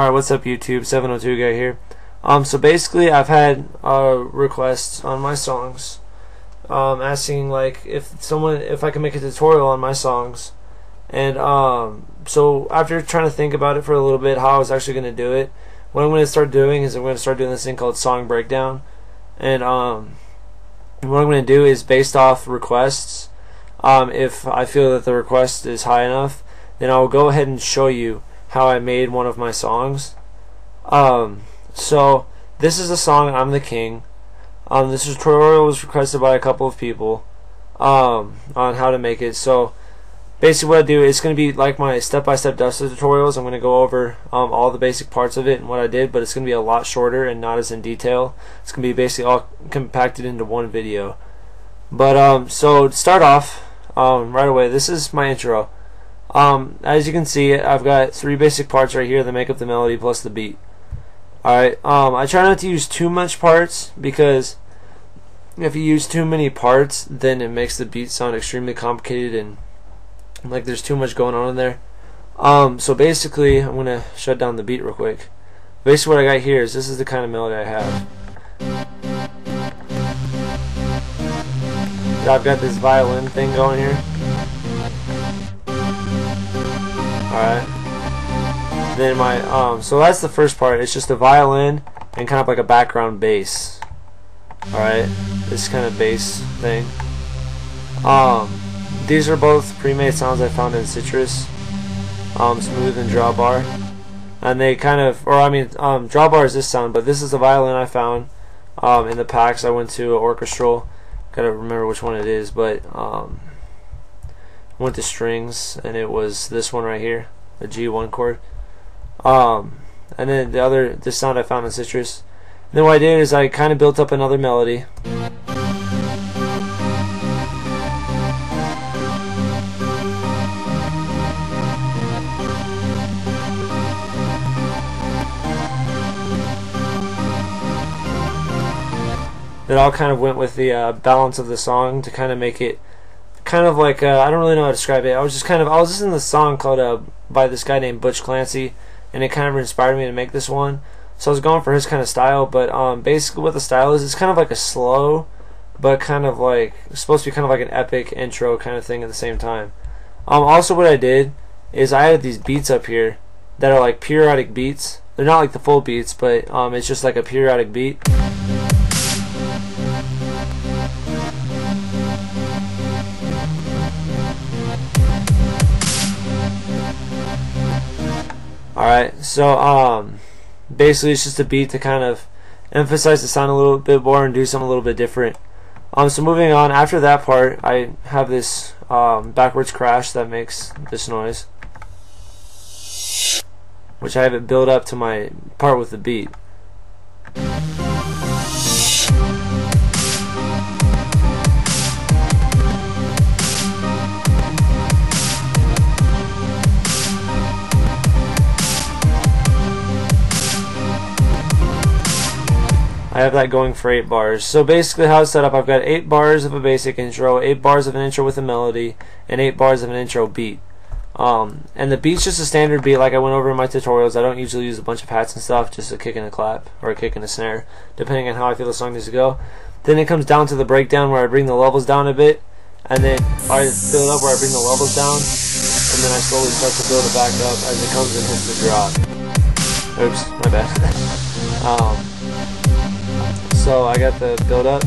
Alright, what's up YouTube? 702 guy here. So basically I've had requests on my songs asking like if I can make a tutorial on my songs, and so after trying to think about it for a little bit how I was actually going to do it, what I'm going to start doing is I'm going to start doing this thing called song breakdown. And what I'm going to do is, based off requests, if I feel that the request is high enough, then I'll go ahead and show you how I made one of my songs. So this is the song "I'm the King." This tutorial was requested by a couple of people on how to make it. So basically what I do, it's going to be like my step-by-step Duster tutorials. I'm going to go over all the basic parts of it and what I did, but it's going to be a lot shorter and not as in detail. It's going to be basically all compacted into one video. But so to start off right away, this is my intro. As you can see, I've got three basic parts right here that make up the melody plus the beat. Alright, I try not to use too much parts, because if you use too many parts, then it makes the beat sound extremely complicated and like there's too much going on in there. So basically, I'm gonna shut down the beat real quick. Basically what I got here is, this is the kind of melody I have. I've got this violin thing going here. Alright. Then my so that's the first part. It's just a violin and kind of like a background bass. Alright. This kind of bass thing. These are both pre-made sounds I found in Citrus. Smooth and Drawbar. And they kind of, or I mean, Drawbar is this sound, but this is the violin I found in the packs. I went to Orchestral. Gotta remember which one it is, but went to strings, and it was this one right here, a G1 chord. And then this sound I found in Citrus. And then what I did is I kind of built up another melody. That all kind of went with the balance of the song to kind of make it kind of like I don't really know how to describe it. I was listening to this song called by this guy named Butch Clancy, and it kind of inspired me to make this one. So I was going for his kind of style, but basically what the style is, it's kind of like a slow, but kind of like, it's supposed to be kind of like an epic intro kind of thing at the same time. Also what I did is I added these beats up here that are like periodic beats. They're not like the full beats, but it's just like a periodic beat. Alright, so basically it's just a beat to kind of emphasize the sound a little bit more and do something a little bit different. So moving on, after that part, I have this backwards crash that makes this noise, which I have it build up to my part with the beat. I have that going for 8 bars. So basically how it's set up, I've got 8 bars of a basic intro, 8 bars of an intro with a melody, and 8 bars of an intro beat. And the beat's just a standard beat like I went over in my tutorials. I don't usually use a bunch of hats and stuff, just a kick and a clap, or a kick and a snare, depending on how I feel the song needs to go. Then it comes down to the breakdown where I bring the levels down a bit, and then I build up where I bring the levels down, and then I slowly start to build it back up as it comes and hits the drop. Oops, my bad. So I got the build up.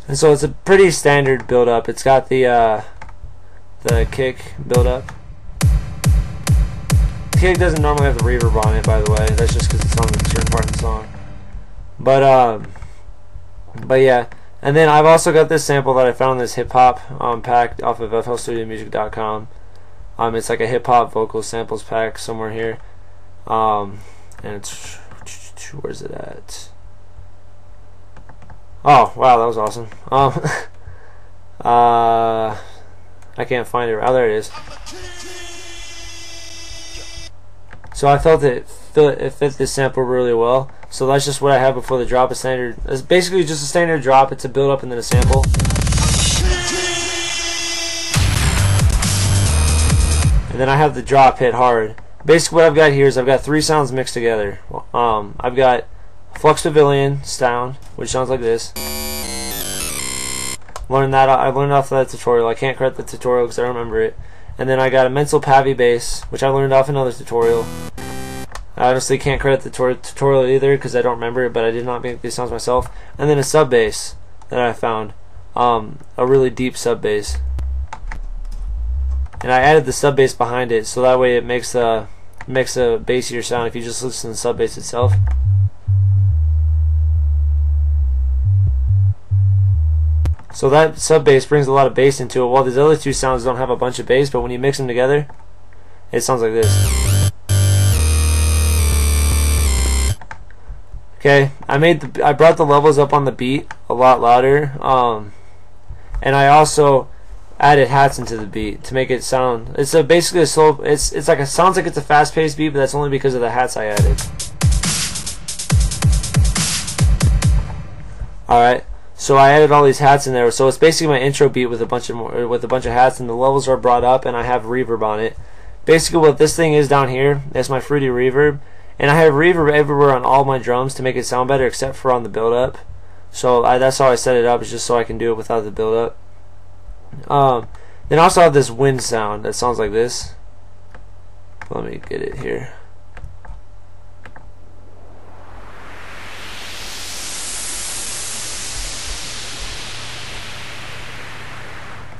And so it's a pretty standard build up. It's got the kick build up. The kick doesn't normally have the reverb on it, by the way. That's just because it's on a certain part of the song. But yeah. And then I've also got this sample that I found in this hip hop pack off of flstudiomusic.com. It's like a hip hop vocal samples pack somewhere here, and it's, where's it at? Oh wow, that was awesome. I can't find it. Oh, there it is. So I felt it fit this sample really well. So that's just what I have before the drop. A standard. It's basically just a standard drop. It's a build up and then a sample. and then I have the drop hit hard. Basically what I've got here is I've got 3 sounds mixed together. I've got Flux Pavilion sound, which sounds like this. I learned off that tutorial. I can't credit the tutorial because I don't remember it. And then I got a Mental Pavy bass, which I learned off another tutorial. I honestly can't credit the tutorial either because I don't remember it, but I did not make these sounds myself. And then a sub bass that I found, a really deep sub bass. And I added the sub bass behind it, so that way it makes a bassier sound if you just listen to the sub bass itself. So that sub bass brings a lot of bass into it, while these other 2 sounds don't have a bunch of bass, but when you mix them together, it sounds like this. Okay, I brought the levels up on the beat a lot louder, and I also added hats into the beat to make it sound. It's basically a slow. It's like sounds like it's a fast-paced beat, but that's only because of the hats I added. All right, so I added all these hats in there. So it's basically my intro beat with a bunch of hats, and the levels are brought up, and I have reverb on it. Basically, what this thing is down here is my fruity reverb, and I have reverb everywhere on all my drums to make it sound better, except for on the build-up. So that's how I set it up, is just so I can do it without the build-up. Then I also have this wind sound that sounds like this. Let me get it here.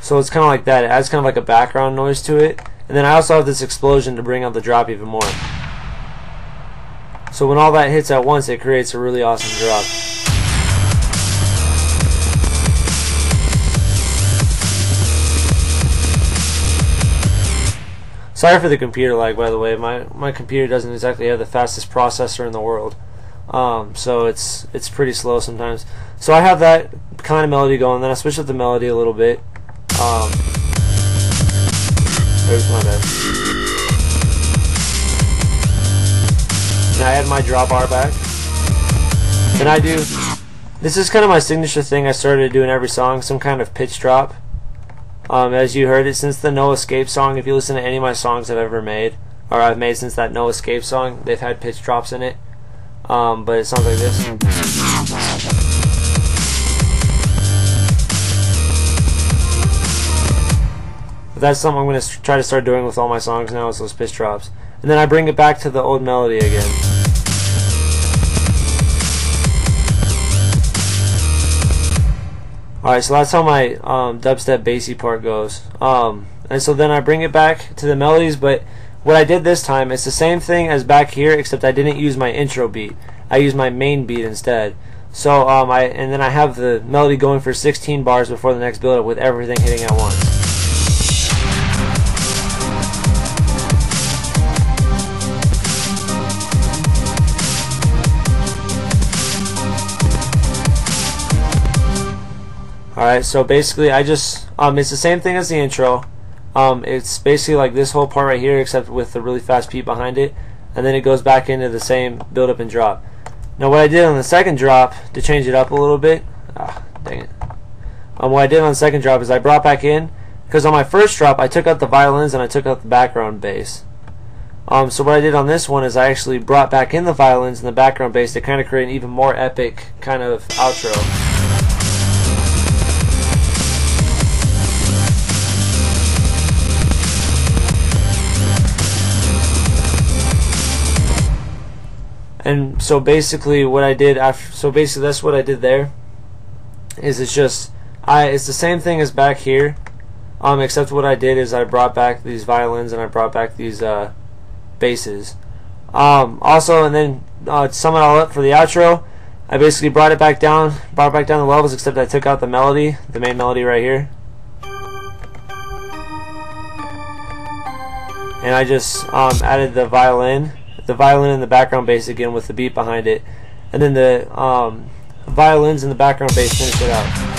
So it's kind of like that. It adds kind of like a background noise to it. And then I also have this explosion to bring out the drop even more. So when all that hits at once, it creates a really awesome drop. Sorry for the computer lag, by the way. My computer doesn't exactly have the fastest processor in the world, so it's pretty slow sometimes. So I have that kind of melody going. Then I switch up the melody a little bit. There's my bad. And I add my drop R back. And I do. This is kind of my signature thing I started doing every song, some kind of pitch drop. As you heard it, since the No Escape song, if you listen to any of my songs I've ever made, or I've made since that No Escape song, they've had pitch drops in it. But it sounds like this. But that's something I'm going to try to start doing with all my songs now, is those pitch drops. And then I bring it back to the old melody again. Alright, so that's how my dubstep bassy part goes. And so then I bring it back to the melodies, but what I did this time, it's the same thing as back here, except I didn't use my intro beat. I used my main beat instead. So and then I have the melody going for 16 bars before the next build up with everything hitting at once. Alright, so basically I just, it's the same thing as the intro. It's basically like this whole part right here, except with the really fast beat behind it, and then it goes back into the same build up and drop. Now what I did on the second drop, to change it up a little bit, dang it. What I did on the second drop is I brought back in, because on my first drop I took out the violins and I took out the background bass. So what I did on this one is I actually brought back in the violins and the background bass to kind of create an even more epic kind of outro. And so basically what I did that's what I did there, is it's the same thing as back here, except what I did is I brought back these violins and I brought back these basses. Also, and then to sum it all up for the outro, I basically brought back down the levels, except I took out the melody, the main melody right here, and I just added the violin and the background bass again with the beat behind it, and then the violins and the background bass finish it out.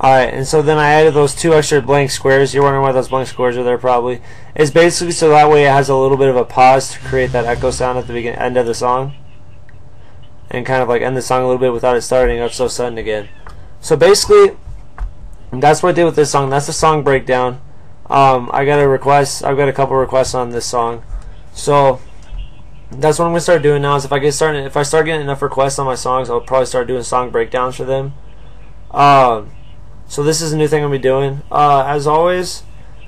Alright, and so then I added those 2 extra blank squares. You're wondering why those blank squares are there probably. It's basically so that way it has a little bit of a pause to create that echo sound at the end of the song. And kind of like end the song a little bit without it starting up so sudden again. So basically, that's what I did with this song. That's the song breakdown. I got a request. I've got a couple requests on this song. So that's what I'm gonna start doing now. Is if I start getting enough requests on my songs, I'll probably start doing song breakdowns for them. So this is a new thing I'm gonna be doing. As always,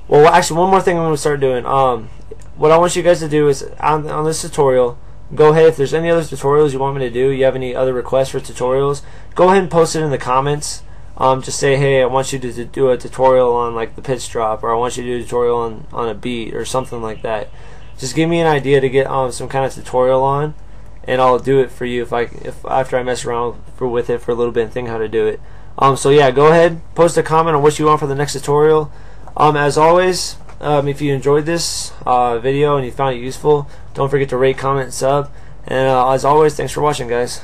well, actually, one more thing I'm gonna start doing. What I want you guys to do is on this tutorial, go ahead. If there's any other tutorials you want me to do, you have any other requests for tutorials, go ahead and post it in the comments. Just say, hey, I want you to do a tutorial on like the pitch drop, or I want you to do a tutorial on a beat or something like that. Just give me an idea to get some kind of tutorial on, and I'll do it for you if after I mess around with it for a little bit and think how to do it. So yeah, go ahead, post a comment on what you want for the next tutorial. As always, if you enjoyed this video and you found it useful, don't forget to rate, comment, and sub. And as always, thanks for watching, guys.